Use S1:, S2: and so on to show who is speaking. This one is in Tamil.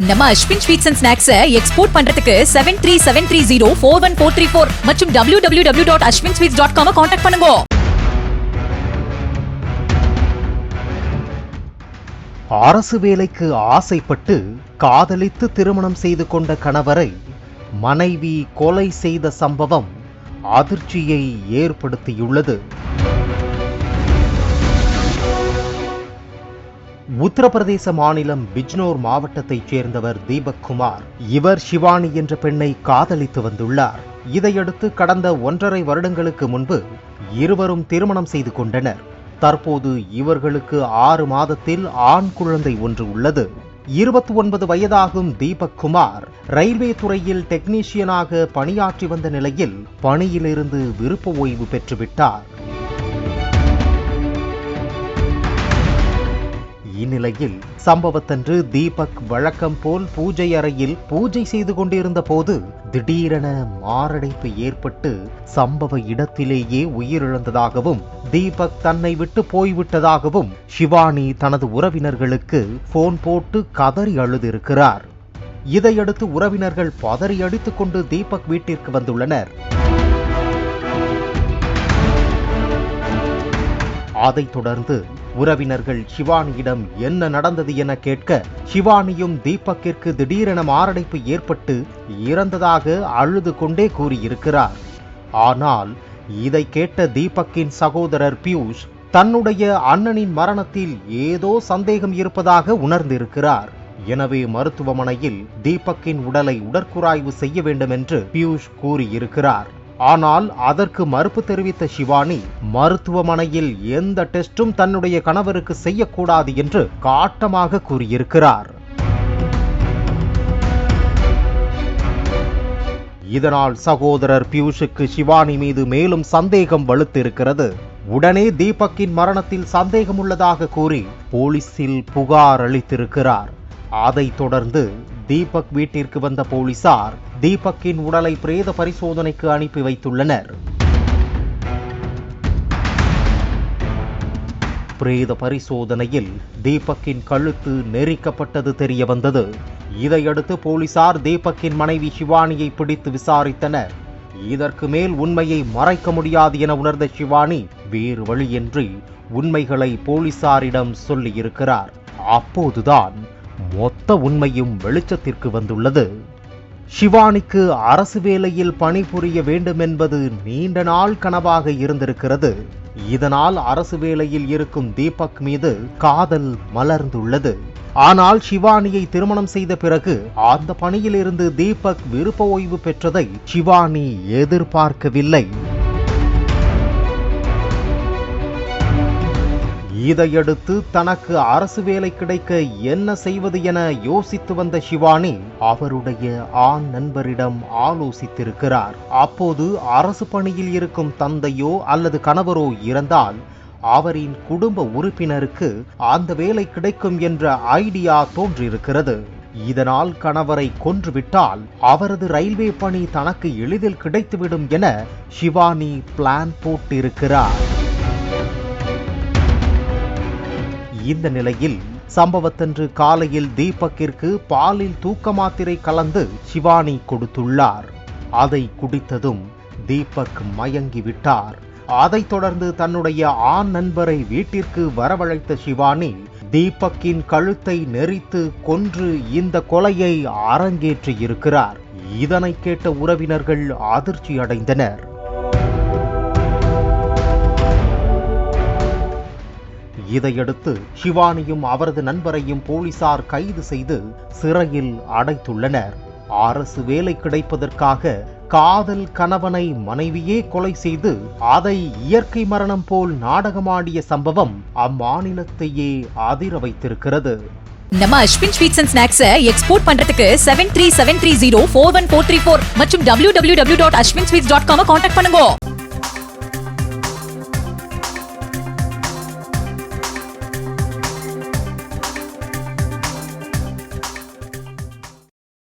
S1: நம்ம Ashwin sweets and snacks export பண்றதுக்கு 7373041434 மற்றும் www.ashwinsweets.com கான்டாக்ட் பண்ணுங்க.
S2: அரசு வேலைக்கு ஆசைப்பட்டு காதலித்து திருமணம் செய்து கொண்ட கணவரை மனைவி கொலை செய்த சம்பவம் அதிர்ச்சியை ஏற்படுத்தியுள்ளது. உத்தரப்பிரதேச மாநிலம் பிஜ்னோர் மாவட்டத்தைச் சேர்ந்தவர் தீபக் குமார். இவர் ஷிவானி என்ற பெண்ணை காதலித்து வந்துள்ளார். இதையடுத்து கடந்த 1.5 வருடங்களுக்கு முன்பு இருவரும் திருமணம் செய்து கொண்டனர். தற்போது இவர்களுக்கு 6 மாதத்தில் ஆண் குழந்தை ஒன்று உள்ளது. 29 வயதாகும் தீபக் குமார் ரயில்வே துறையில் டெக்னீஷியனாக பணியாற்றி வந்த நிலையில் பணியிலிருந்து விருப்ப ஓய்வு பெற்றுவிட்டார். இந்நிலையில் சம்பவத்தன்று தீபக் வழக்கம் போல் பூஜை அறையில் பூஜை செய்து கொண்டிருந்த போது திடீரென மாரடைப்பு ஏற்பட்டு சம்பவ இடத்திலேயே உயிரிழந்ததாகவும் தீபக் தன்னை விட்டு போய்விட்டதாகவும் ஷிவானி தனது உறவினர்களுக்கு போன் போட்டு கதறி அழுதிருக்கிறார். இதையடுத்து உறவினர்கள் பதறி அடித்துக் கொண்டு தீபக் வீட்டிற்கு வந்துள்ளனர். அதைத் தொடர்ந்து உறவினர்கள் ஷிவானியிடம் என்ன நடந்தது என கேட்க ஷிவானியும் தீபக்கிற்கு திடீரென மாரடைப்பு ஏற்பட்டு இறந்ததாக அழுது கொண்டே கூறியிருக்கிறார். ஆனால் இதை கேட்ட தீபக்கின் சகோதரர் பியூஷ் தன்னுடைய அண்ணனின் மரணத்தில் ஏதோ சந்தேகம் இருப்பதாக உணர்ந்திருக்கிறார். எனவே மருத்துவமனையில் தீபக்கின் உடலை உடற்கூராய்வு செய்ய வேண்டும் என்று பியூஷ் கூறியிருக்கிறார். ஆனால் அதற்கு மறுப்பு தெரிவித்த ஷிவானி மருத்துவமனையில் எந்த டெஸ்டும் தன்னுடைய கணவருக்கு செய்யக்கூடாது என்று காட்டமாக கூறியிருக்கிறார். இதனால் சகோதரர் பியூஷுக்கு ஷிவானி மீது மேலும் சந்தேகம் வலுத்திருக்கிறது. உடனே தீபக்கின் மரணத்தில் சந்தேகம் உள்ளதாக கூறி போலீசில் புகார் அளித்திருக்கிறார். அதைத் தொடர்ந்து தீபக் வீட்டிற்கு வந்த போலீசார் தீபக்கின் உடலை பிரேத பரிசோதனைக்கு அனுப்பி வைத்துள்ளனர். பிரேத பரிசோதனையில் தீபக்கின் கழுத்து நெரிக்கப்பட்டது தெரிய வந்தது. இதையடுத்து போலீசார் தீபக்கின் மனைவி ஷிவானியை பிடித்து விசாரித்தனர். இதற்கு மேல் உண்மையை மறைக்க முடியாது என உணர்ந்த ஷிவானி வேறு வழியின்றி உண்மைகளை போலீசாரிடம் சொல்லியிருக்கிறார். அப்போதுதான் மொத்த உண்மையும் வெளிச்சத்திற்கு வந்துள்ளது. ஷிவானிக்கு அரசு வேலையில் பணிபுரிய வேண்டும் என்பது நீண்ட நாள் கனவாக இருந்திருக்கிறது. இதனால் அரசு வேலையில் இருக்கும் தீபக் மீது காதல் மலர்ந்துள்ளது. ஆனால் ஷிவானியை திருமணம் செய்த பிறகு அந்த பணியிலிருந்து தீபக் விருப்ப ஓய்வு பெற்றதை ஷிவானி எதிர்பார்க்கவில்லை. இதையடுத்து தனக்கு அரசு வேலை கிடைக்க என்ன செய்வது என யோசித்து வந்த ஷிவானி அவருடைய ஆண் நண்பரிடம் ஆலோசித்திருக்கிறார். அப்போது அரசு பணியில் இருக்கும் தந்தையோ அல்லது கணவரோ இறந்தால் அவரின் குடும்ப உறுப்பினருக்கு அந்த வேலை கிடைக்கும் என்ற ஐடியா தோன்றியிருக்கிறது. இதனால் கணவரை கொன்றுவிட்டால் அவரது ரயில்வே பணி தனக்கு எளிதில் கிடைத்துவிடும் என ஷிவானி பிளான் போட்டிருக்கிறார். இந்த நிலையில் சம்பவத்தன்று காலையில் தீபக்கிற்கு பாலில் தூக்க மாத்திரை கலந்து ஷிவானி கொடுத்துள்ளார். அதை குடித்ததும் தீபக் மயங்கிவிட்டார். அதைத் தொடர்ந்து தன்னுடைய ஆண் நண்பரை வீட்டிற்கு வரவழைத்த ஷிவானி தீபக்கின் கழுத்தை நெரித்து கொன்று இந்த கொலையை அரங்கேற்றியிருக்கிறார். இதனை கேட்ட உறவினர்கள் அதிர்ச்சி அடைந்தனர். இதையடுத்து ஷிவானியும் அவரது நண்பரையும் போலீசார் கைது செய்து சிறையில் அடைத்துள்ளனர். அரசு வேலை கிடைப்பதற்காக காதல் கணவனை மனைவியே கொலை செய்து அதை இயற்கை மரணம் போல் நாடகமாடிய சம்பவம் அம்மாநிலத்தையே அதிர வைத்திருக்கிறது.
S1: நம்ம Ashwin sweets and snacks export பண்றதுக்கு 7373041434 மற்றும் www.ashwinsweets.com கான்டாக்ட் பண்ணுங்க.